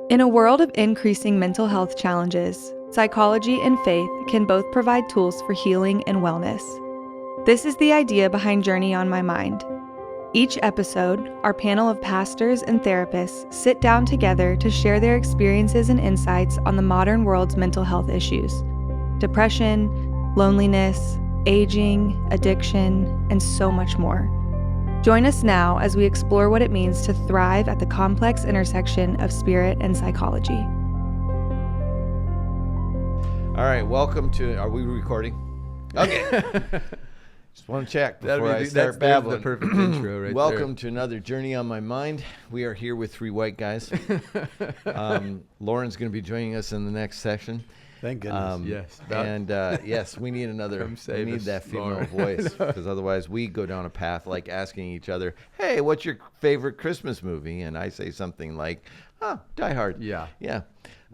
In a world of increasing mental health challenges, psychology and faith can both provide tools for healing and wellness. This is the idea behind Journey on My Mind. Each episode, our panel of pastors and therapists sit down together to share their experiences and insights on the modern world's mental health issues: depression, loneliness, aging, addiction, and so much more. Join us now as we explore what it means to thrive at the complex intersection of spirit and psychology. All right, welcome to. Are we recording? Okay. Just want to check before I start babbling. That's the perfect intro right Welcome to another Journey on My Mind. We are here with three white guys. Lauren's going to be joining us in the next session. Thank goodness. Yes. And yes, we need another. We need that female voice, because otherwise we go down a path like asking each other, "Hey, what's your favorite Christmas movie?" And I say something like, "Oh, Die Hard." Yeah. Yeah.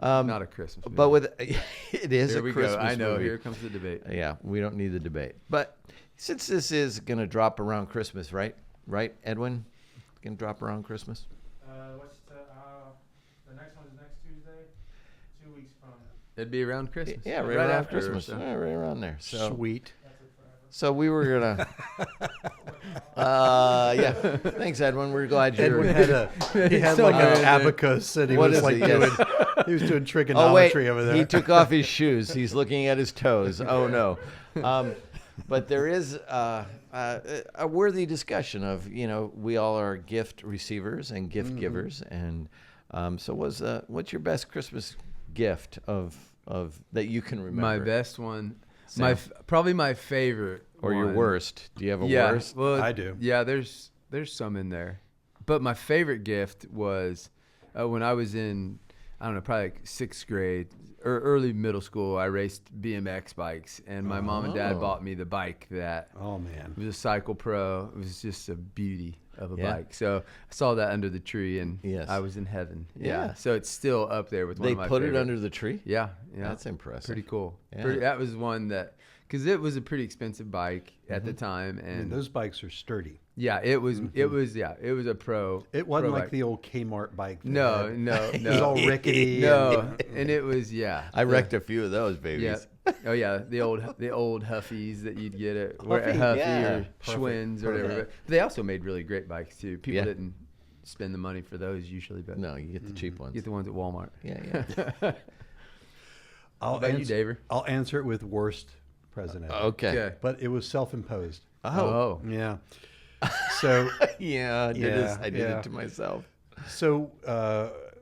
Not a Christmas movie. But with it is Here a we Christmas go. I know. movie. Here comes the debate. Yeah, we don't need the debate. But since this is going to drop around Christmas, right? Right, Edwin? Going to drop around Christmas? The next one is next Tuesday, 2 weeks from. It'd be around Christmas. Yeah, right around after Christmas. so. Yeah, right around there. So, Sweet. That's it forever. So we were going to... yeah. Thanks, Edwin. We're glad you're... He had like an abacus and he What was is like it? Yes. he was doing Oh, trigonometry wait. over there. He took off his shoes. He's looking at his toes. Oh, no. But there is a worthy discussion of, we all are gift receivers and gift givers. And so what's your best Christmas gift of that you can remember? My best one. Sam? Probably my favorite. Or your one. worst. Do you have a Yeah, worst? well, I do. Yeah, there's some in there. But my favorite gift was when I was in, I don't know, probably like 6th grade or early middle school. I raced BMX bikes, and my mom and dad bought me the bike that Oh man. it was a Cycle Pro. It was just a beauty of a Yeah. bike. So I saw that under the tree, and Yes. I was in heaven. Yeah. So it's still up there with one They of my put it favorite. under the tree? Yeah. That's impressive. Pretty cool. Yeah. That was one that, because it was a pretty expensive bike at the time, I mean, and those bikes are sturdy. yeah, it was a pro. It wasn't pro like bike. the old Kmart bike. that No, had- no, It was all no. rickety. No, and it was I wrecked a few of those babies. Yeah. Oh yeah, the old Huffies that you'd get at Huffy, Huffy yeah. or Perfect, Schwinn's or whatever. But they also made really great bikes too. People Yeah. didn't spend the money for those usually, but No, you get the cheap ones. get the ones at Walmart. Yeah. I'll How about you, answer, Daver? I'll answer it with worst president. Okay. But it was self-imposed. Oh. Yeah. So Yeah, I did Yeah. it to myself.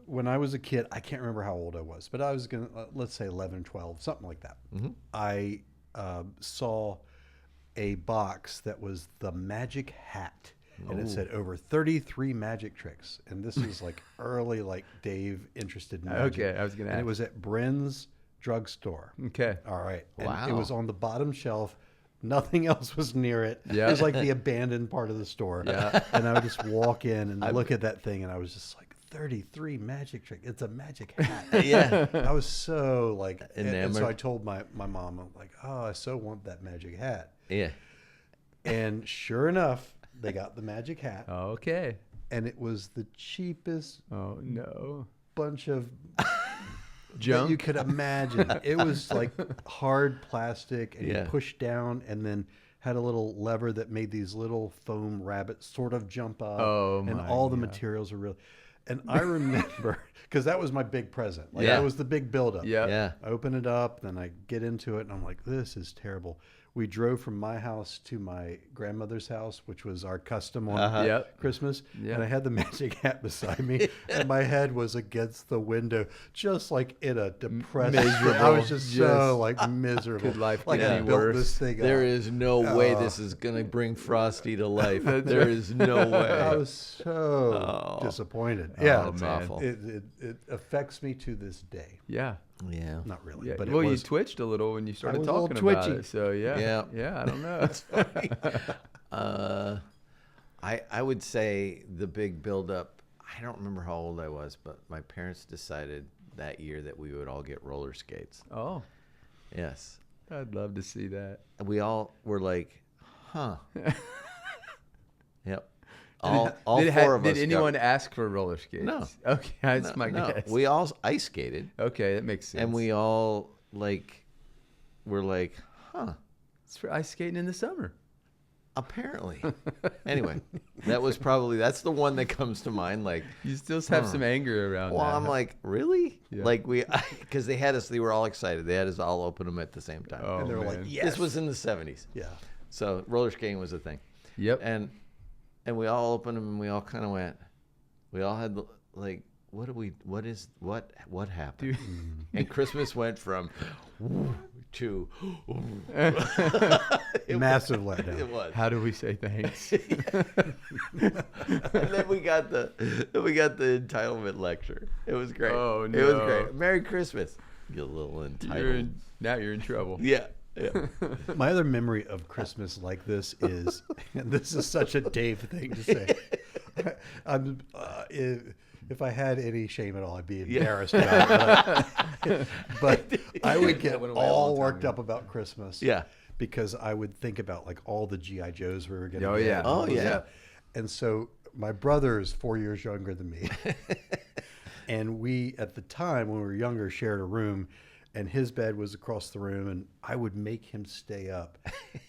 when I was a kid, I can't remember how old I was, but I was going to, let's say 11, 12, something like that. Mm-hmm. I saw a box that was the magic hat. And it said over 33 magic tricks. And this is like early, like Dave interested in magic. Okay, I was gonna And it ask. was at Bryn's drugstore. Okay. All right. And Wow. it was on the bottom shelf. Nothing else was near it. Yeah. It was like the abandoned part of the store. Yeah. And I would just walk in and look at that thing, and I was just like, 33 magic trick. It's a magic hat. Yeah. I was so like, and so Enamored. I told my mom, I'm like, oh, I so want that magic hat. Yeah. And sure enough, they got the magic hat, Okay. and it was the cheapest Oh no. bunch of Junk? that you could imagine. It was like hard plastic, and Yeah. you push down, and then had a little lever that made these little foam rabbits sort of jump up. Oh, and my all the God. materials are real. And I remember because that was my big present. Like Yeah. that was the big buildup. Yeah. Yeah. I open it up, then I get into it, and I'm like, this is terrible. We drove from my house to my grandmother's house, which was our custom on Yep. Christmas. Yeah. And I had the magic hat beside me, and my head was against the window, just like in a depressed. I was just so like miserable. Could life like get I any built worse? this thing There up. is no way this is going to bring Frosty to life. There is no way. I was so disappointed. Yeah, that's awful. It affects me to this day. Yeah. Yeah. Not really, Yeah. but Well, it you was. twitched a little when you started was a little talking about twitchy. it. So yeah. Yeah. Yeah. I don't know. I would say the big buildup. I don't remember how old I was, but my parents decided that year that we would all get roller skates. Oh, Yes. I'd love to see that. We all were like, huh. Yep. All four of us. Did anyone ask for roller skates? No. Okay, that's my No, guess. we all ice skated, Okay, that makes sense. and we all were like, huh. It's for ice skating in the summer. Apparently. Anyway, that's the one that comes to mind. Like, You still have some anger around well, that. I'm like, really? Yeah. Like because they were all excited. They had us all open them at the same time. Oh, And they were man. like, yes. This was in the 70s. Yeah. So roller skating was a thing. Yep. And we all opened them and we all kind of went, we all had like, what happened? Dude. And Christmas went from to Massive letdown. it was. How do we say thanks? And then we got the entitlement lecture. It was great. Oh, It was no. great. Merry Christmas. You little entitled. Now you're in trouble. Yeah. My other memory of Christmas like this is, and this is such a Dave thing to say. If I had any shame at all, I'd be embarrassed about it. But I would get went away a long all time worked ago. up about Christmas. Yeah. Because I would think about like all the G.I. Joes we were going to Oh, get. yeah. Oh, yeah. And so my brother is 4 years younger than me. And we, at the time when we were younger, shared a room, and his bed was across the room, and I would make him stay up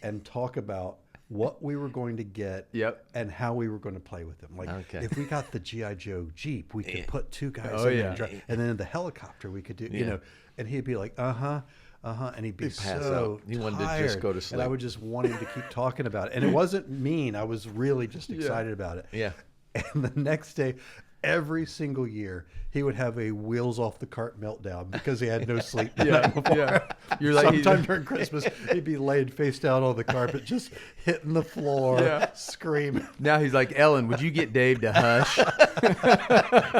and talk about what we were going to get Yep. and how we were going to play with them. Like, Okay. if we got the G.I. Joe Jeep, we could put two guys Oh, in there yeah. and drive. And then the helicopter, we could do, you Yeah. know, and he'd be like, and he'd be He'd pass so out. He wanted to tired. just go to And I sleep. would just want him to keep talking about it. And it wasn't mean. I was really just excited about it. Yeah. And the next day, every single year, he would have a wheels off the cart meltdown because he had no sleep. the night before. Yeah. You're like, Sometime during Christmas, he'd be laid face down on the carpet, just hitting the floor, Yeah. screaming. now he's like, Ellen, would you get Dave to hush?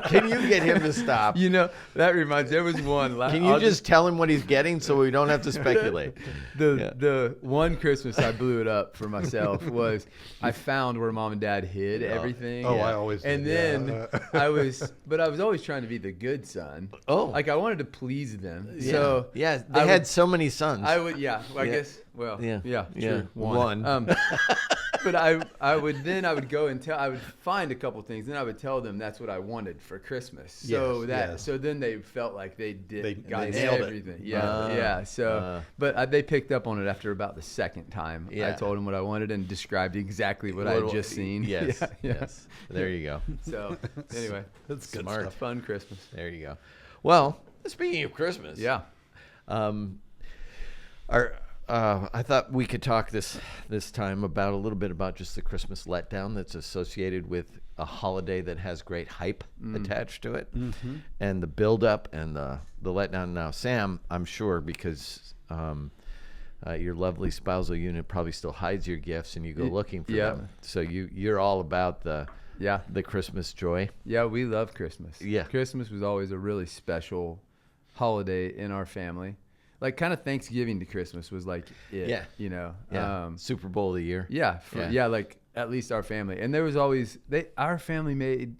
Can you get him to stop? You know, that reminds. There was one. Can you just tell him what he's getting so we don't have to speculate? The one Christmas I blew it up for myself was I found where mom and dad hid everything. Oh, I always And did, then yeah. I was always trying to be the good son. Oh. Like I wanted to please them. Yeah. So yeah, they had so many sons. I would, yeah. Well, I Yeah. guess, well, Yeah. yeah, Yeah. true. One. But I would go and I would find a couple things, and I would tell them that's what I wanted for Christmas. So Yes, yes. then they felt like they They got nailed it. everything. Yeah, So, but they picked up on it after about the second time. Yeah. I told them what I wanted and described exactly what I had just seen. Yes. Yeah. Yes. There you go. So anyway, That's good Smart. stuff. fun Christmas. There you go. Well, speaking of Christmas. Yeah. I thought we could talk this time about a little bit about just the Christmas letdown that's associated with a holiday that has great hype attached to it, and the build up and the letdown. Now, Sam, I'm sure because your lovely spousal unit probably still hides your gifts and you go looking for yeah. them. So you're all about the Christmas joy. Yeah, we love Christmas. Yeah. Christmas was always a really special holiday in our family. Like kind of Thanksgiving to Christmas was like it, Yeah. you know. Yeah. Super Bowl of the year. Yeah, Yeah. like at least our family. And there was always our family made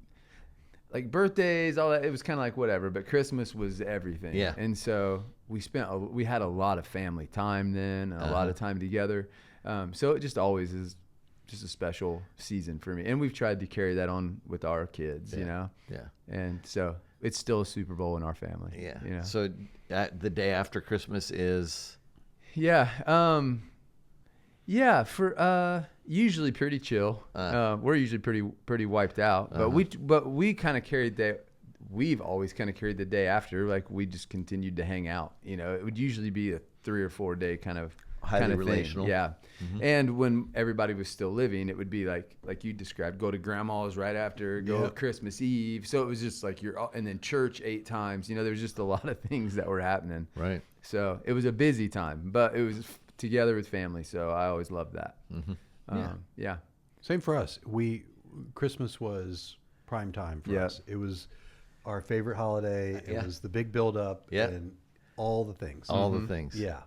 like birthdays, all that. It was kind of like whatever, but Christmas was everything. Yeah. And so we had a lot of family time then, and a lot of time together. So it just always is just a special season for me. And we've tried to carry that on with our kids, you know. Yeah. And so it's still a Super Bowl in our family. Yeah. You know? So the day after Christmas is. Yeah. For usually pretty chill. We're usually pretty wiped out, but we kind of carried that. We've always kind of carried the day after. Like we just continued to hang out. You know, it would usually be a 3 or 4 day kind of Highly thing. relational. Yeah. And when everybody was still living, it would be like you described, go to grandma's right after, go Yep. Christmas Eve. So it was just like and then church 8 times. You know, there was just a lot of things that were happening. Right. So it was a busy time, but it was together with family. So I always loved that. Yeah. Same for us. Christmas was prime time for Yeah. us. It was our favorite holiday. It Yeah. was the big build up Yeah. and all the things. All the things. Yeah.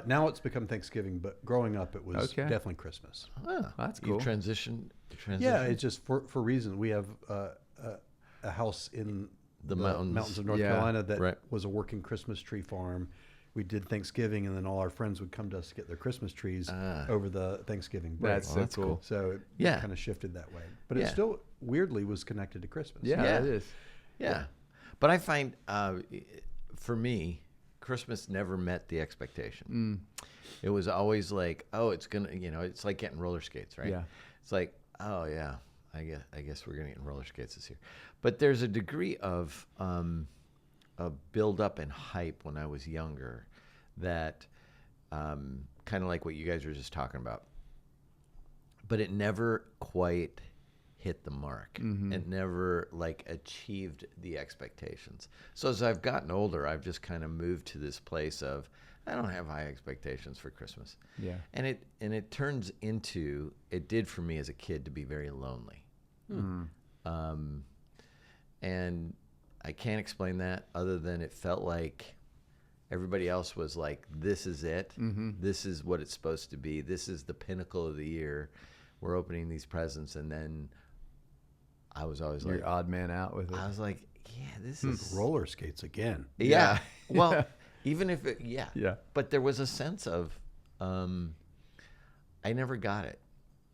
Now it's become Thanksgiving, but growing up it was Okay. definitely Christmas. Ah, That's you cool. transitioned. Yeah, it's just for reason. We have a house in The mountains of North Yeah. Carolina that Right. was a working Christmas tree farm, we did Thanksgiving, and then all our friends would come to us to get their Christmas trees Ah. over the Thanksgiving break. That's so that's cool. cool. So it Yeah. kind of shifted that way. But Yeah. it still weirdly was connected to Christmas. Yeah, Yeah. it is. Yeah. But I find, for me, Christmas never met the expectation. It was always like, oh, it's going to, it's like getting roller skates, right? Yeah. It's like, oh, yeah, I guess we're going to get roller skates this year. But there's a degree of build up and hype when I was younger that kind of like what you guys were just talking about. But it never quite hit the mark. It never like achieved the expectations. So as I've gotten older, I've just kind of moved to this place of I don't have high expectations for Christmas. Yeah. And it turns into, it did for me as a kid to be very lonely. And I can't explain that other than it felt like everybody else was like, this is it. This is what it's supposed to be. This is the pinnacle of the year. We're opening these presents. And then I was always You're like, odd man out with it. I was like, yeah, this is. Roller skates again. Yeah. Well, even if it, yeah. Yeah. But there was a sense of, I never got it.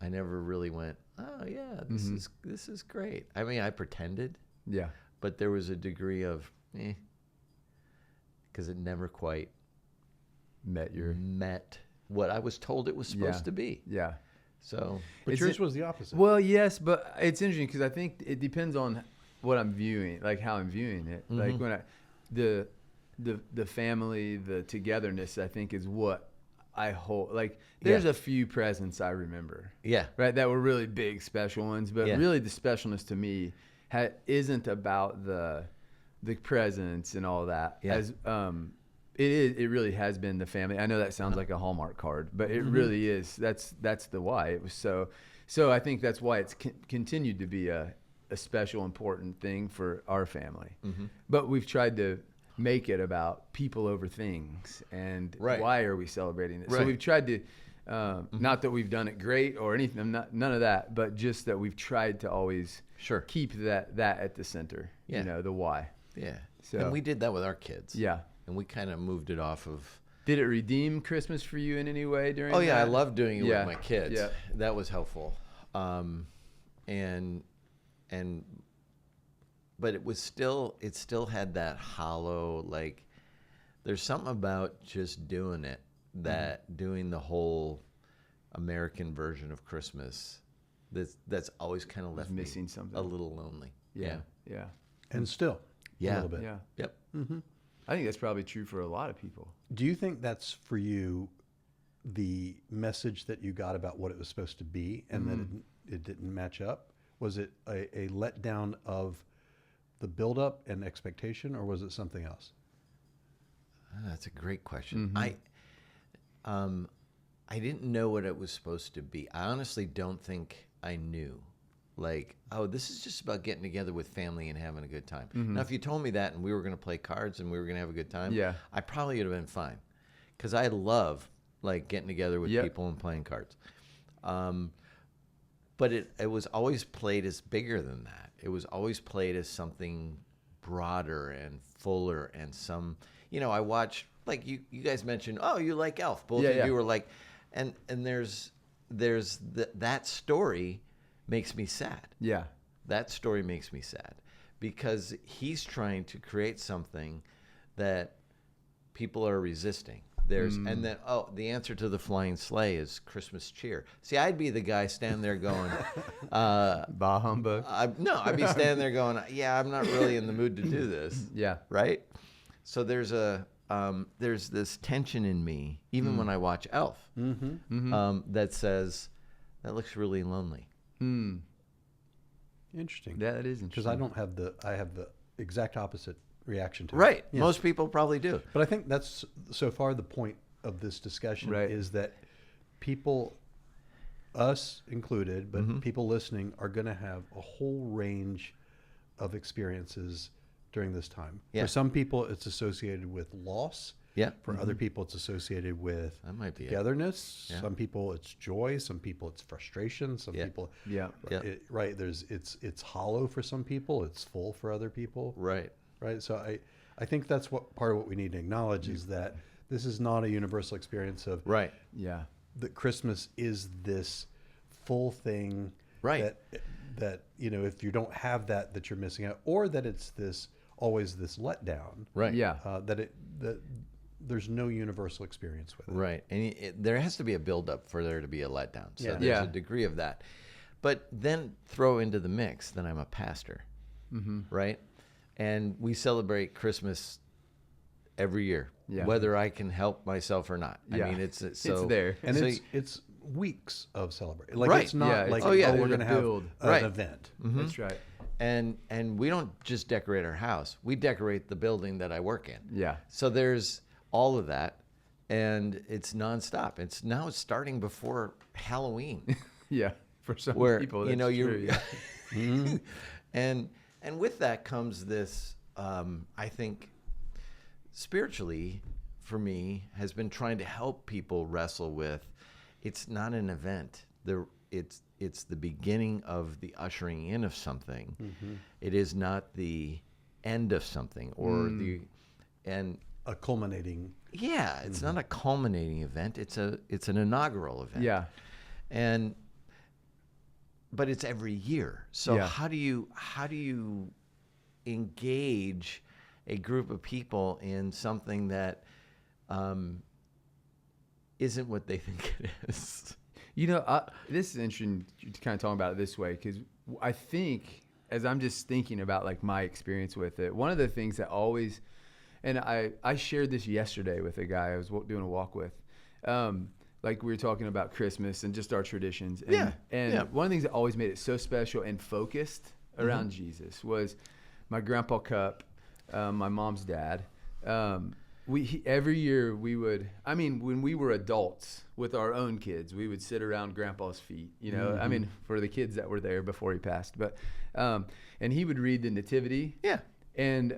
I never really went, oh yeah, this is great. I mean, I pretended, Yeah. but there was a degree of, because it never quite met what I was told it was supposed to be. Yeah. So, But It's yours it- was the opposite. Well, yes, but it's interesting because I think it depends on what I'm viewing, like how I'm viewing it. Like when the family, the togetherness, I think is what I hold. Like there's Yeah. a few presents I remember, yeah. right, that were really big, special ones. But Yeah. really, the specialness to me isn't about the presents and all that. Yeah. As it really has been the family. I know that sounds like a Hallmark card, but it really is. That's the why. It was so I think that's why it's continued to be a special, important thing for our family. But we've tried to make it about people over things and Right. why are we celebrating it. So Right. we've tried to, not that we've done it great or anything, none of that, but just that we've tried to always Sure. keep that at the center, Yeah. the why. Yeah. So- And we did that with our kids. Yeah. And we kind of moved it off of. Did it redeem Christmas for you in any way during Oh yeah, I that? love doing it Yeah. with my kids. Yeah. That was helpful. But it still had that hollow, like there's something about just doing it, that doing the whole American version of Christmas that's always kind of left missing me something. a little lonely. Yeah. and still Yeah. a little bit. Yeah. Yep. I think that's probably true for a lot of people. Do you think that's for you the message that you got about what it was supposed to be and that it didn't match up? Was it a letdown of the buildup and expectation, or was it something else? That's a great question. I didn't know what it was supposed to be. I honestly don't think I knew. Like, oh, this is just about getting together with family and having a good time. Now, if you told me that and we were going to play cards and we were going to have a good time, Yeah. I probably would have been fine. Because I love, like, getting together with Yep. people and playing cards. But it was always played as bigger than that. It was always played as something broader and fuller and some, I watched, like you guys mentioned, oh, you like Elf. Both Yeah, of yeah. you were like, and there's that story makes me sad. Yeah. That story makes me sad because he's trying to create something that people are resisting. And then, the answer to the flying sleigh is Christmas cheer. See, I'd be the guy standing there going, Bah humbug. I'd be standing there going, yeah, I'm not really in the mood to do this. Yeah. Right? So there's this tension in me, even when I watch Elf, that says, that looks really lonely. Interesting. Yeah, that is interesting. Because I have the exact opposite reaction to it. Right. Yeah. Most people probably do. But I think that's so far the point of this discussion Right. is that people, us included, but people listening are going to have a whole range of experiences during this time. Yeah. For some people, it's associated with loss. Yeah. For other people, it's associated with That might be it. togetherness. Yeah. Some people, it's joy. Some people, it's frustration. Some Yeah. people, Yeah. Yeah. right. It's hollow for some people. It's full for other people. Right. Right. So I think that's what part of what we need to acknowledge is that This is not a universal experience of Right. Yeah. that Christmas is this full thing. Right. That if you don't have that you're missing out, or that it's always this letdown. Right. Yeah. That there's no universal experience with it. Right. And there has to be a buildup for there to be a letdown. So Yeah. there's Yeah. a degree of that. But then throw into the mix that I'm a pastor, right? And we celebrate Christmas every year, Yeah. whether I can help myself or not. Yeah. I mean, it's there. And so it's weeks of celebration. Like Right. it's not Yeah, like it's- yeah, we're there's going a to have build. an Right. event. That's right. And we don't just decorate our house. We decorate the building that I work in. Yeah. So there's all of that, and it's nonstop. It's starting before Halloween, Yeah. For some where people, you that's know true, yeah. and with that comes this. I think spiritually, for me, has been trying to help people wrestle with. It's not an event. It's the beginning of the ushering in of something. It is not the end of something or A culminating. yeah, it's not a culminating event. It's an inaugural event. Yeah. But it's every year. So Yeah. how do you engage a group of people in something that isn't what they think it is? This is interesting to kind of talk about it this way, because I think, as I'm just thinking about like my experience with it, one of the things that always, and I shared this yesterday with a guy I was doing a walk with, like we were talking about Christmas and just our traditions. And one of the things that always made it so special and focused around Jesus was my grandpa Cup, my mom's dad. Every year we would, when we were adults with our own kids, we would sit around grandpa's feet, for the kids that were there before he passed, but, and he would read the nativity. Yeah. And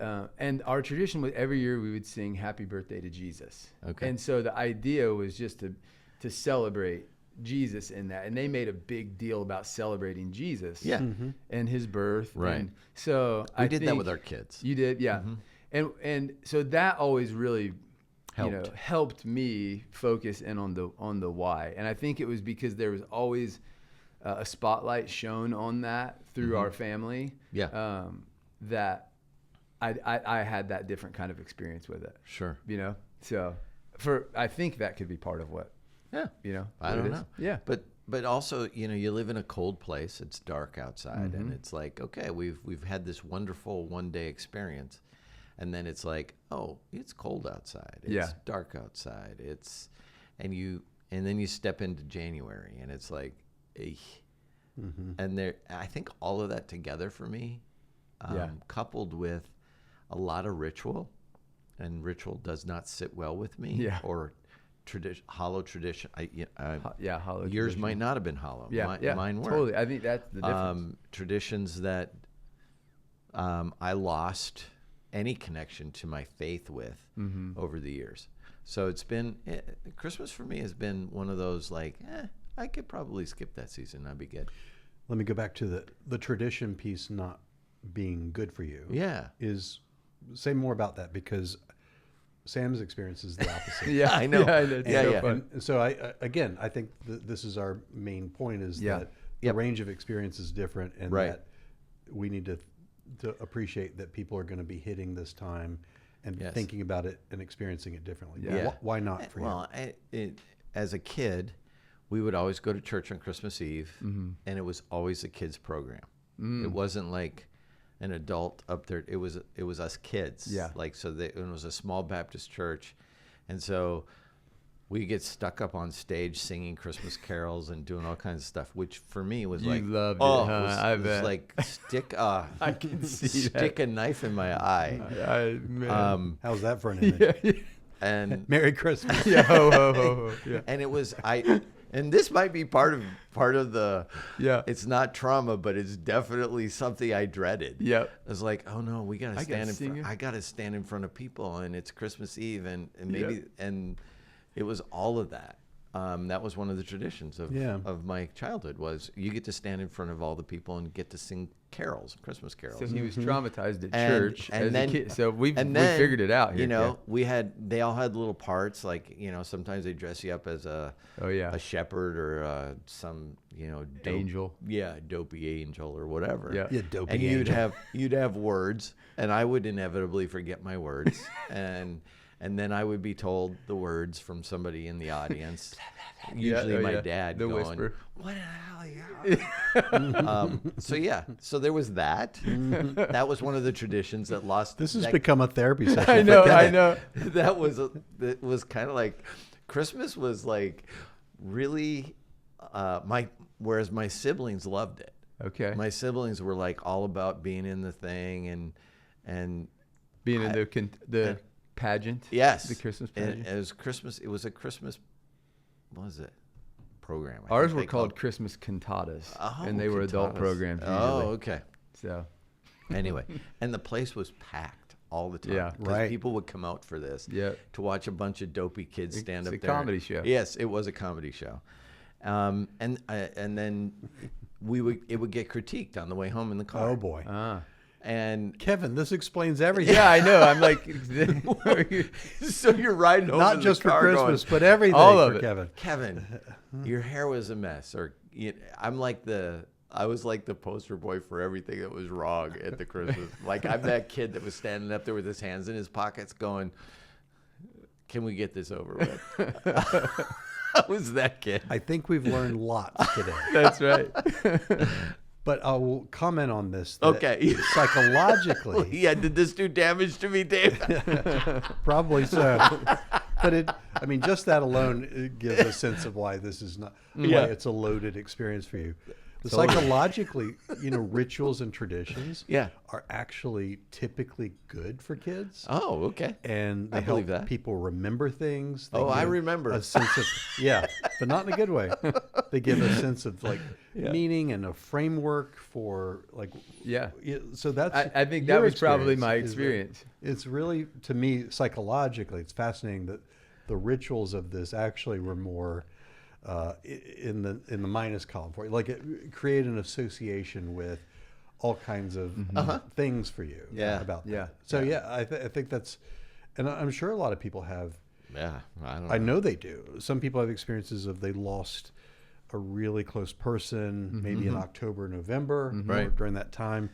our tradition was every year we would sing Happy Birthday to Jesus. Okay. And so the idea was just to celebrate Jesus in that. And they made a big deal about celebrating Jesus. Yeah. And his birth. Right. And so We did that with our kids. You did, yeah. And so that always really Helped. helped me focus in on the why. And I think it was because there was always a spotlight shown on that through our family. Yeah. That I had that different kind of experience with it. Sure. So I think that could be part of what. Yeah. I what don't it is. know. Yeah. But also, you live in a cold place. It's dark outside, and it's like, okay, we've had this wonderful one-day experience, and then it's like, oh, it's cold outside. It's dark outside. And then you step into January, and it's like, and I think all of that together for me, coupled with a lot of ritual, and ritual does not sit well with me. Yeah. Or hollow tradition. Hollow Yours tradition. might not have been hollow. Yeah, Mine were. totally. I think that's the difference. Traditions that I lost any connection to my faith with over the years. So it's been Christmas for me has been one of those like, I could probably skip that season. I'd be good. Let me go back to the tradition piece not being good for you. Yeah. Say more about that, because Sam's experience is the opposite. Yeah, I know. Yeah, I know. It's so Yeah. fun. And so I think this is our main point is that the Yep. range of experience is different, and Right. that we need to appreciate that people are going to be hitting this time and Yes. thinking about it and experiencing it differently. Yeah. Why not for you? Well, as a kid, we would always go to church on Christmas Eve, and it was always a kids program. It wasn't like an adult up there. It was us kids. Yeah. Like, so it was a small Baptist church, and so we get stuck up on stage singing Christmas carols and doing all kinds of stuff, which for me was You like, loved it, huh? I was bet. like stick I can see stick a knife in my eye. Man. How's that for an image? And Merry Christmas. Yeah, ho, ho, ho, ho. Yeah. and it was and this might be part of the it's not trauma, but it's definitely something I dreaded. Yep. I was like, oh no, we gotta stand in front. sing it. I gotta stand in front of people, and it's Christmas Eve, and maybe and it was all of that. that was one of the traditions of Yeah. of my childhood. Was you get to stand in front of all the people and get to sing carols, Christmas carols. So he was traumatized at And- church and as then- a kid. So we And then, figured it out here. You know, Kev. they all had little parts. Like, you know, sometimes they dress you up as a Oh yeah. shepherd or some, you know, Angel. Yeah, dopey angel or whatever. Yeah. Yeah, dopey And angel. you'd have words, and I would inevitably forget my words, and then I would be told the words from somebody in the audience, usually oh, my yeah. dad, The going, whisper. "What the hell are you?" So there was that. That was one of the traditions that lost. This has that, become a therapy session. I know. I know. that was kind of like Christmas was like really whereas my siblings loved it. Okay. My siblings were like all about being in the thing and Being in the pageant. yes, The Christmas and pageant. it was Christmas. It was a Christmas. What was it? Program. I Ours think were they called Christmas cantatas, Oh, and they were adult cantatas. programs usually. Oh, okay. So Anyway, and the place was packed all the time. Yeah. 'Cause Right. people would come out for this. Yeah. To watch a bunch of dopey kids stand It's up a there. comedy show. Yes, it was a comedy show. And then it would get critiqued on the way home in the car. Oh boy, And Kevin, this explains everything. yeah, I know. I'm like, so you're riding home Not in just the for car Christmas, going, but everything All of for it. Kevin. Kevin, your hair was a mess. Or I was like the poster boy for everything that was wrong at the Christmas. Like I'm that kid that was standing up there with his hands in his pockets going, "Can we get this over with?" I was that kid. I think we've learned lots today. that's right. But I will comment on this. that Okay. Psychologically, Yeah, did this do damage to me, Dave? probably so. But just that alone gives a sense of why this is not. Yeah. Why it's a loaded experience for you. But psychologically, rituals and traditions Yeah. are actually typically good for kids. Oh, okay. And they I help believe that. people remember things. They Oh, I give remember. a sense of but not in a good way. They give a sense of meaning and a framework for Yeah. So that's I think your that was probably experience my is that experience. It's really, to me, psychologically, it's fascinating that the rituals of this actually were more in the minus column for you. Like it create an association with all kinds of things for you. Yeah. About that. Yeah. So I think that's, and I'm sure a lot of people have. Yeah, I don't know. I know they do. Some people have experiences of they lost a really close person, maybe in October, November, Right. or during that time,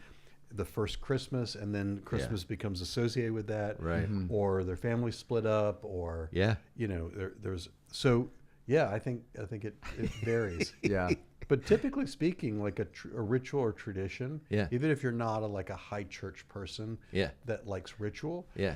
the first Christmas, and then Christmas becomes associated with that, Right. Or their family split up, or Yeah. there's so yeah. I think it varies. Yeah. But typically speaking, like a ritual or tradition, Yeah. even if you're not a high church person, Yeah. that likes ritual, Yeah.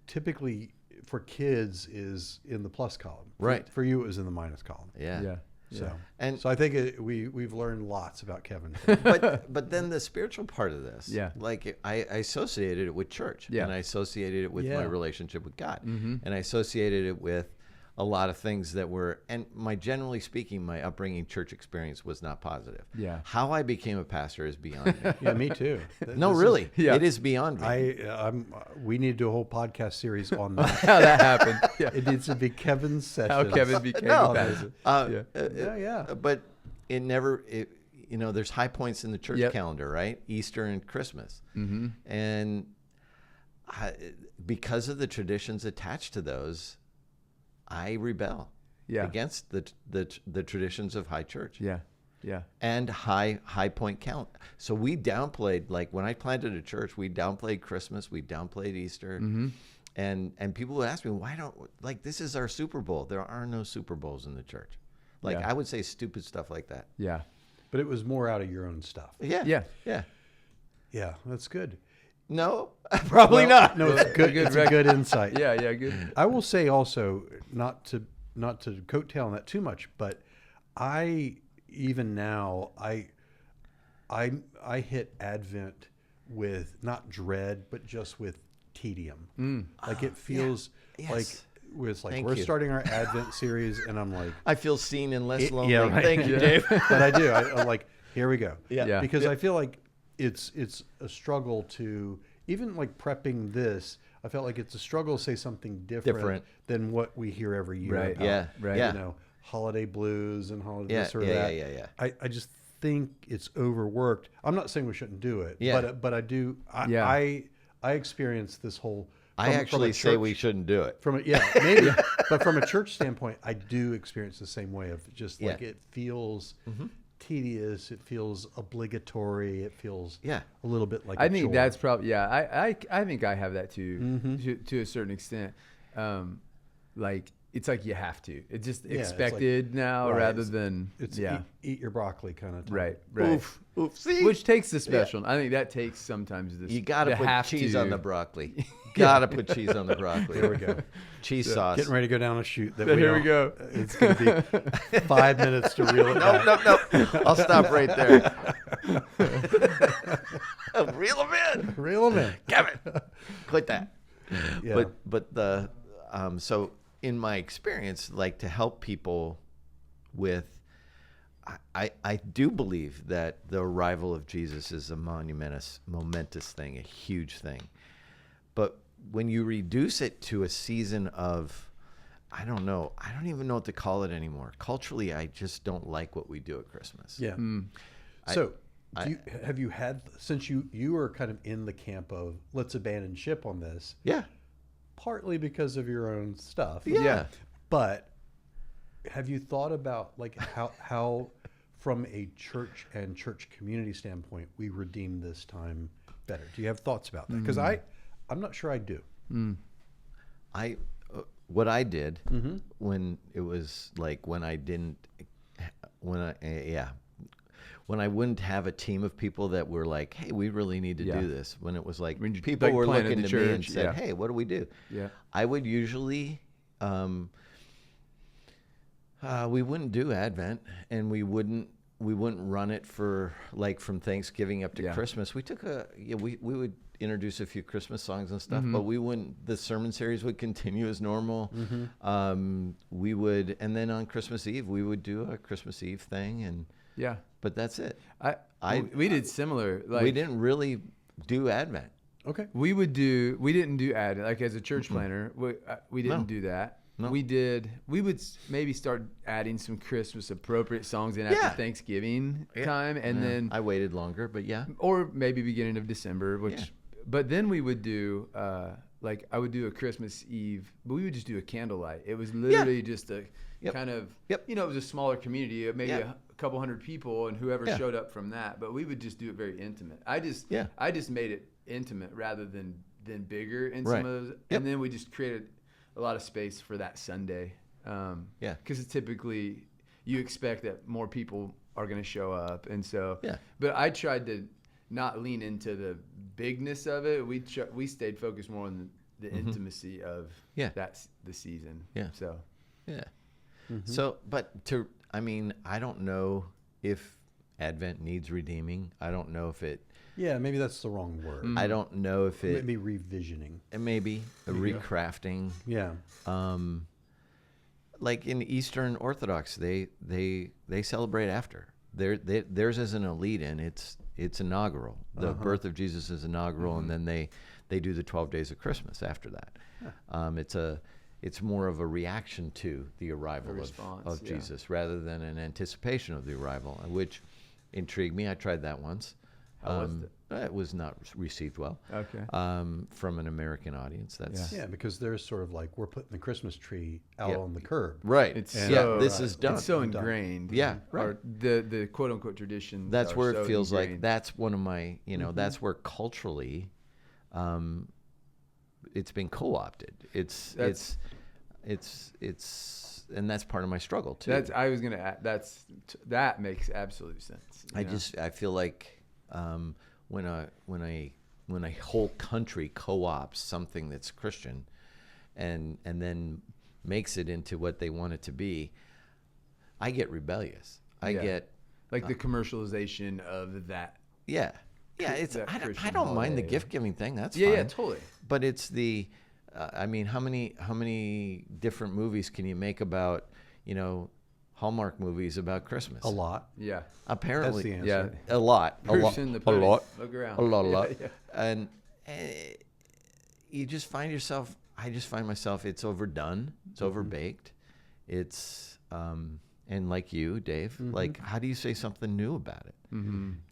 typically for kids is in the plus column. Right. For you, it was in the minus column. Yeah. Yeah. So, And- so I think we've learned lots about Kevin. but then the spiritual part of this, Yeah. like I associated it with church, Yeah. and I associated it with Yeah. my relationship with God, and I associated it with a lot of things that were, and generally speaking, my upbringing church experience was not positive. Yeah. How I became a pastor is beyond me. Yeah, me too. No, This is- really, Yeah. it is beyond me. we need to do a whole podcast series on that. How that happened. Yeah. It needs to be Kevin's session. How Kevin became No. a pastor. Yeah. But there's high points in the church Yep. calendar, right? Easter and Christmas. Mm-hmm. And because of the traditions attached to those, I rebel Yeah. against the traditions of high church. Yeah. Yeah. And high point count. So we downplayed, like when I planted a church, we downplayed Christmas, we downplayed Easter. Mm-hmm. And people would ask me, why don't, like, this is our Super Bowl. There are no Super Bowls in the church. Like, Yeah. I would say stupid stuff like that. Yeah. But it was more out of your own stuff. Yeah. Yeah. Yeah. Yeah, that's good. No, probably Well, not. No, it's good. It's a good insight. Yeah. Yeah. Good. I will say also, not to coattail on that too much, but even now I hit Advent with not dread, but just with tedium. Like it feels Yes. like it's like Thank we're you. starting our Advent series, and I'm like, I feel seen and less lonely. yeah, right. Thank you, Yeah. Dave. but I do. I'm like, here we go. Yeah. Yeah. Because I feel like it's a struggle to even like prepping this. I felt like it's a struggle to say something different than what we hear every year. Right. About, Yeah. Right. Yeah. You know, holiday blues and holiday Yeah. this or Yeah. that. Yeah. Yeah. I just think it's overworked. I'm not saying we shouldn't do it. Yeah. But I do. Yeah. I experience this whole. I actually say we shouldn't do it. From a, yeah, maybe. But from a church standpoint, I do experience the same way of just like Yeah. it feels tedious. It feels obligatory. It feels Yeah. a little bit like I a think chore. that's probably I think I have that too to a certain extent. Like it's like you have to. It's just Yeah, it's like- expected now right, rather it's- than It's yeah. eat your broccoli kind of time. Right. Oof. See, Which takes the special. I think that takes sometimes this. you got to the put have cheese to. on the broccoli. Got to put cheese on the broccoli. There we go. Cheese sauce. Getting ready to go down a chute. That Here we don't- go. It's going to be 5 minutes to reel it back. No. I'll stop right there. Reel them in. Reel them in. Kevin, quit that. Yeah. But the so in my experience, like to help people with, I do believe that the arrival of Jesus is a momentous thing, a huge thing. But when you reduce it to a season of, I don't know, I don't even know what to call it anymore. Culturally, I just don't like what we do at Christmas. Yeah. So, have you had, since you are kind of in the camp of let's abandon ship on this, Yeah. partly because of your own stuff. Yeah. But have you thought about like how from a church and church community standpoint we redeem this time better? Do you have thoughts about that? Because I'm not sure I do. What I did when it was like when I wouldn't have a team of people that were like, hey, we really need to do this. When it was like When you- people like were planted looking the to me and church, said, yeah. hey, what do we do? Yeah. I would usually, we wouldn't do Advent, and we wouldn't run it for like from Thanksgiving up to Christmas. We took we would introduce a few Christmas songs and stuff, but we wouldn't. The sermon series would continue as normal. We would, and then on Christmas Eve we would do a Christmas Eve thing, and Yeah. but that's it. We did similar. Like We didn't really do Advent. Okay. we didn't do ad like as a church planner. We didn't No. do that. No. We would maybe start adding some Christmas appropriate songs in after Yeah. Thanksgiving time, and then I waited longer, but yeah. or maybe beginning of December, but then we would do like I would do a Christmas Eve, but we would just do a candlelight. It was literally just a kind of it was a smaller community, maybe a couple hundred people, and whoever showed up from that. But we would just do it very intimate. I just made it intimate rather than bigger in some of those, and then we just created a lot of space for that Sunday. Because typically you expect that more people are going to show up, and so. Yeah. But I tried to not lean into the bigness of it. We stayed focused more on the intimacy of that's the season. Yeah. So. Yeah. So, but I don't know if Advent needs redeeming. I don't know if it. Yeah, maybe that's the wrong word. I don't know if it. Maybe revisioning. Maybe a recrafting. Yeah. Like in Eastern Orthodox, they celebrate after. Theirs isn't a lead-in. It's inaugural. The birth of Jesus is inaugural, and then they do the 12 days of Christmas after that. It's more of a reaction to the arrival of Jesus rather than an anticipation of the arrival, which intrigued me. I tried that once. How was it? It was not received well. Okay. From an American audience. That's Yeah, because there's sort of like we're putting the Christmas tree out on the curb. right. It's this is done. It's so ingrained. Yeah, right. Or the quote unquote tradition. That's where it feels like that's one of my, that's where culturally, it's been co-opted. It's and that's part of my struggle too. I was gonna add, that makes absolute sense. I feel like when a whole country co-ops something that's Christian, and then makes it into what they want it to be, I get rebellious. I get like the commercialization of that. Yeah. It's that I Christian don't mind the holiday. gift giving thing. That's Yeah, fine. yeah, totally. But it's the, how many different movies can you make about, Hallmark movies about Christmas? A lot. Yeah. Apparently, That's the answer. a lot, Proof's in the a pudding. lot, Look around. a lot. Yeah. And you just find yourself. I just find myself. It's overdone. It's overbaked. It's and like you, Dave. Like, how do you say something new about it?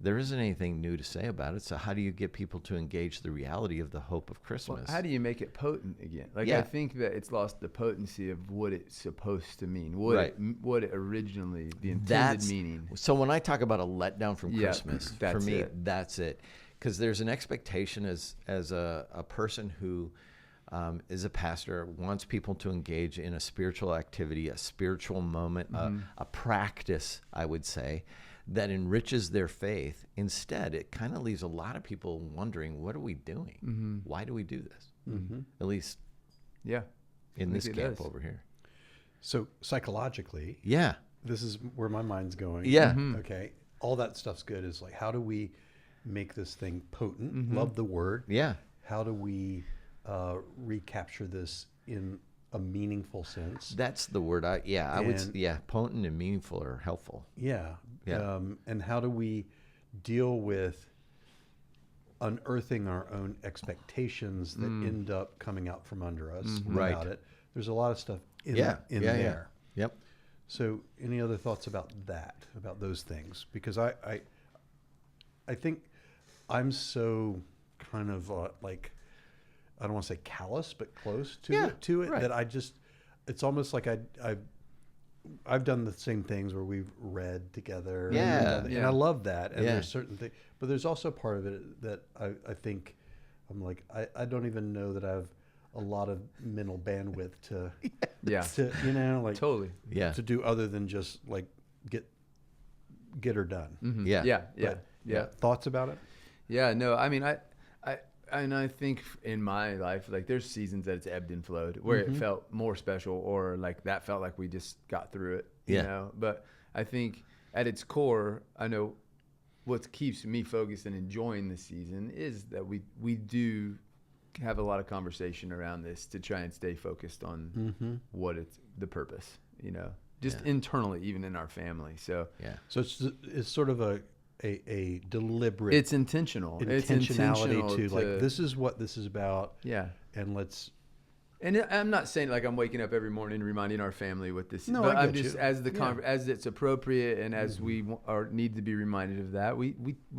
There isn't anything new to say about it. So how do you get people to engage the reality of the hope of Christmas? Well, how do you make it potent again? Like, Yeah. I think that it's lost the potency of what it's supposed to mean, what it originally, the intended meaning. So when I talk about a letdown from Yeah, Christmas, for that's me, it. that's it. Because there's an expectation as a person who is a pastor, wants people to engage in a spiritual activity, a spiritual moment, a practice, I would say, that enriches their faith. Instead, it kind of leaves a lot of people wondering, what are we doing? Why do we do this? At least in this camp over here. So psychologically, Yeah. this is where my mind's going. Yeah. Okay. All that stuff's good. Is like, how do we make this thing potent? Love the word. Yeah. How do we recapture this in a meaningful sense? That's the word. Potent and meaningful are helpful. Yeah. Yeah. And how do we deal with unearthing our own expectations that end up coming out from under us Right. about it? There's a lot of stuff in Yeah. there. Yep. So any other thoughts about that, about those things? Because I think I'm so kind of like, I don't want to say callous, but close to it right. that I just, it's almost like I've done the same things where we've read together. And I love that. And there's certain things, but there's also part of it that I think I'm like, I don't even know that I have a lot of mental bandwidth to, like Totally. Yeah. to do other than just like get her done. Yeah. But, thoughts about it? Yeah, no, I mean, I think in my life, like, there's seasons that it's ebbed and flowed where it felt more special, or like that felt like we just got through it, you know? But I think at its core, I know what keeps me focused and enjoying this season is that we do have a lot of conversation around this to try and stay focused on what it's the purpose, you know, just internally, even in our family. So So it's sort of a deliberate. it's intentional. It's intentionality intentional to like, this is what this is about. Yeah. And let's. And I'm not saying like I'm waking up every morning reminding our family what this is. No, But I I'm get just you. as it's appropriate and as we need to be reminded of that, we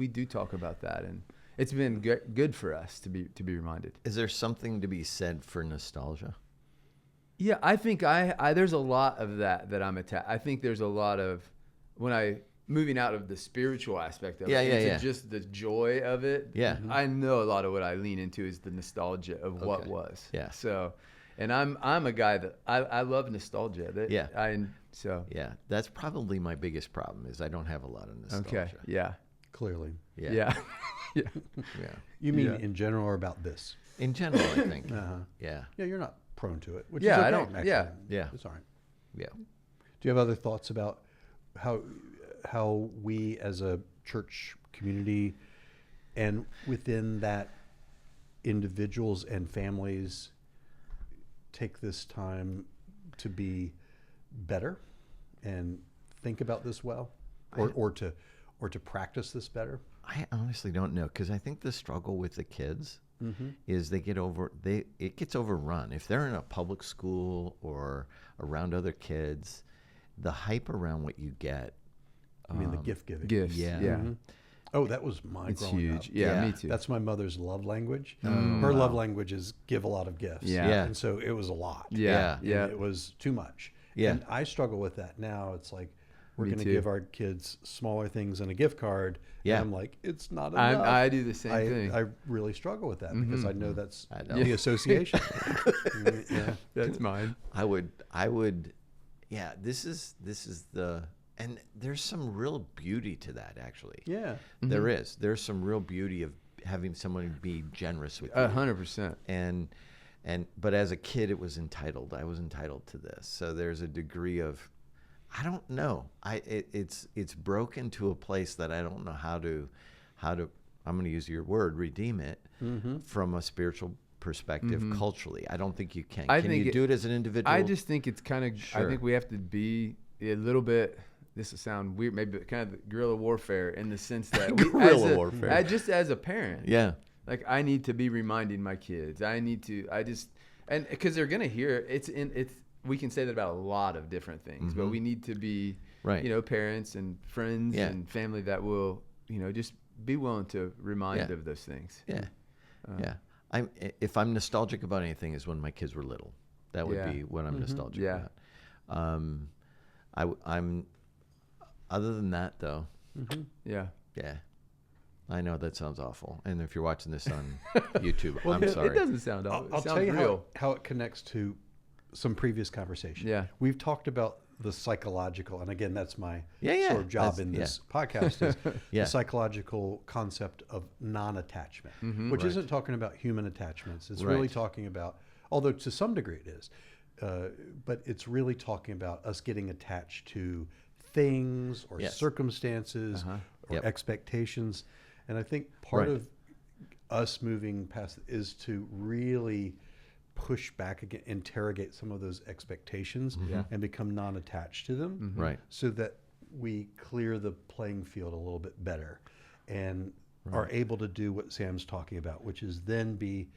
do talk about that, and it's been good for us to be reminded. Is there something to be said for nostalgia? Yeah, I think I there's a lot of that I'm attached. I think there's a lot of moving out of the spiritual aspect of it into just the joy of it. Yeah. I know a lot of what I lean into is the nostalgia of what was. Yeah. So, and I'm a guy that I love nostalgia. Yeah, that's probably my biggest problem is I don't have a lot of nostalgia. Okay. Yeah. Clearly. Yeah. Yeah. You mean in general or about this? In general, I think. Yeah, you're not prone to it. Which Yeah, is okay, I don't- actually. yeah. It's all right. Yeah. Do you have other thoughts about how we as a church community and within that individuals and families take this time to be better and think about this well, or to practice this better? I honestly don't know, because I think the struggle with the kids is it gets overrun. If they're in a public school or around other kids, the hype around what you get. I mean, the gift giving. Gifts. Yeah. Yeah. Oh, that was my It's growing huge. up. Yeah, me too. That's my mother's love language. Her love language is give a lot of gifts. Yeah. And so it was a lot. Yeah. And Yeah. it was too much. Yeah. And I struggle with that now. It's like, we're Me going to too. give our kids smaller things and a gift card. Yeah. And I'm like, it's not enough. I do the same thing. I really struggle with that because I know that's I know. the association. Yeah. That's mine. I would, this is and there's some real beauty to that, actually. Yeah. There is. There's some real beauty of having someone be generous with you. 100%. But as a kid, I was entitled to this. So there's a degree of, I don't know. It's broken to a place that I don't know how to, I'm going to use your word, redeem it from a spiritual perspective culturally. I don't think you can. Can you do it as an individual? I just think it's kind of, Sure. I think we have to be a little bit, this will sound weird, maybe kind of guerrilla warfare in the sense that Guerrilla warfare. just as a parent. Yeah. Like I need to be reminding my kids. And because they're gonna hear we can say that about a lot of different things, but we need to be, parents and friends and family that will, just be willing to remind of those things. Yeah. If I'm nostalgic about anything, is when my kids were little. That would be what I'm nostalgic about. I'm other than that though. Yeah. I know that sounds awful. And if you're watching this on YouTube, I'm sorry. It doesn't sound awful. I'll tell you how it connects to some previous conversation. Yeah. We've talked about the psychological, and again, that's my sort of job in this podcast, is the psychological concept of non-attachment, which isn't talking about human attachments. It's really talking about, although to some degree it is, but it's really talking about us getting attached to things or circumstances or expectations. And I think part of us moving past is to really push back again, interrogate some of those expectations and become non-attached to them, so that we clear the playing field a little bit better and are able to do what Sam's talking about, which is then be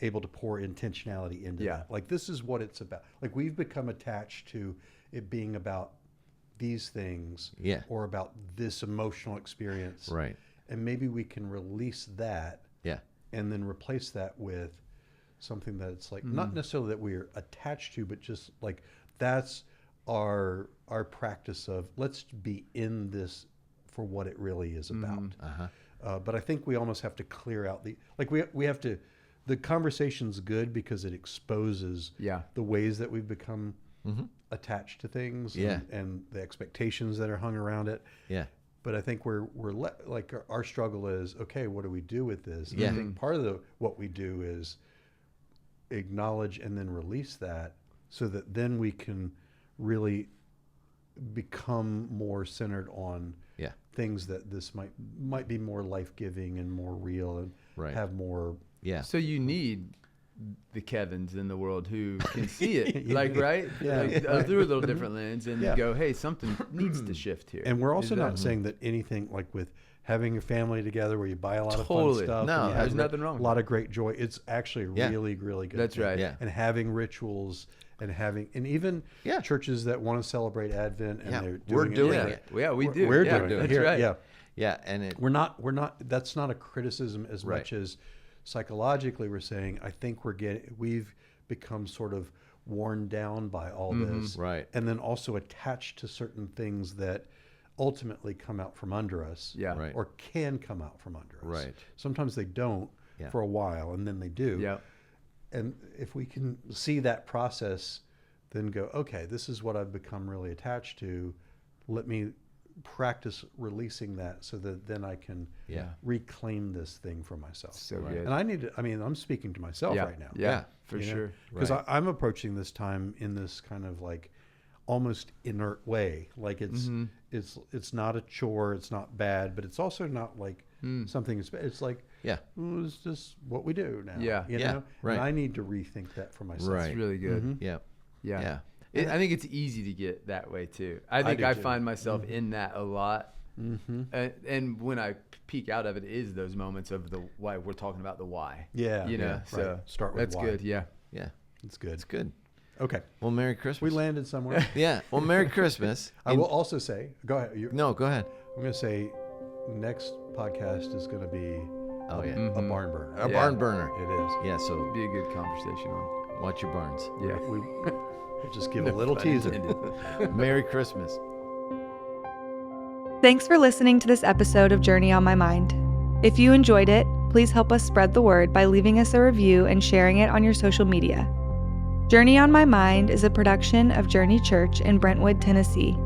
able to pour intentionality into that. Like, this is what it's about. Like, we've become attached to it being about these things or about this emotional experience. Right. And maybe we can release that and then replace that with something that it's like, not necessarily that we're attached to, but just like, that's our practice of, let's be in this for what it really is about. But I think we almost have to clear out we have to, the conversation's good because it exposes the ways that we've become attached to things and the expectations that are hung around it. But I think our struggle is, okay, what do we do with this? And I think part of what we do is acknowledge and then release that, so that then we can really become more centered on things that this might be more life-giving and more real and have more. So you need the Kevins in the world who can see it, through a little different lens, and go, hey, something needs to shift here. And we're also not saying that anything, like with having a family together where you buy a lot of fun stuff. No, there's nothing wrong. A lot of great joy. It's actually really, really good. That's right. And having rituals and even churches that want to celebrate Advent and they're doing it. Yeah, we do. We're doing it. That's Here, right. And we're not. That's not a criticism as much as psychologically we're saying, I think we've become sort of worn down by all this, and then also attached to certain things that ultimately come out from under us, or can come out from under us. Sometimes they don't for a while, and then they do. And if we can see that process, then go, okay, this is what I've become really attached to. Let me practice releasing that, so that then I can reclaim this thing for myself. So good. And I'm speaking to myself right now. For sure. Because I'm approaching this time in this kind of like almost inert way. Like it's not a chore, it's not bad, but it's also not like something. It's like it's just what we do now. You know? And I need to rethink that for myself. It's really good. I think it's easy to get that way too. I think I find myself in that a lot. And when I peek out of it is those moments of the why. We're talking about the why. So start with that's why. good. It's good. It's good. Okay. Well, Merry Christmas. We landed somewhere. Well, Merry Christmas. I will also say, go ahead. No, go ahead. I'm going to say next podcast is going to be a barn burner. A barn burner. It is. Yeah, so it'll be a good conversation on. Watch your barns. We'll just give a little teaser. Merry Christmas. Thanks for listening to this episode of Journey on My Mind. If you enjoyed it, please help us spread the word by leaving us a review and sharing it on your social media. Journey on My Mind is a production of Journey Church in Brentwood, Tennessee.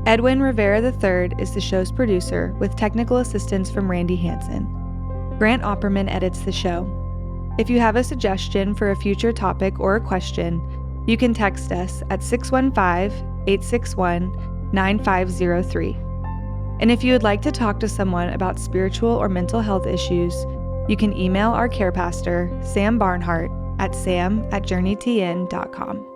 Edwin Rivera III is the show's producer, with technical assistance from Randy Hansen. Grant Opperman edits the show. If you have a suggestion for a future topic or a question, you can text us at 615-861-9503. And if you would like to talk to someone about spiritual or mental health issues, you can email our care pastor, Sam Barnhart, at sam@journeytn.com.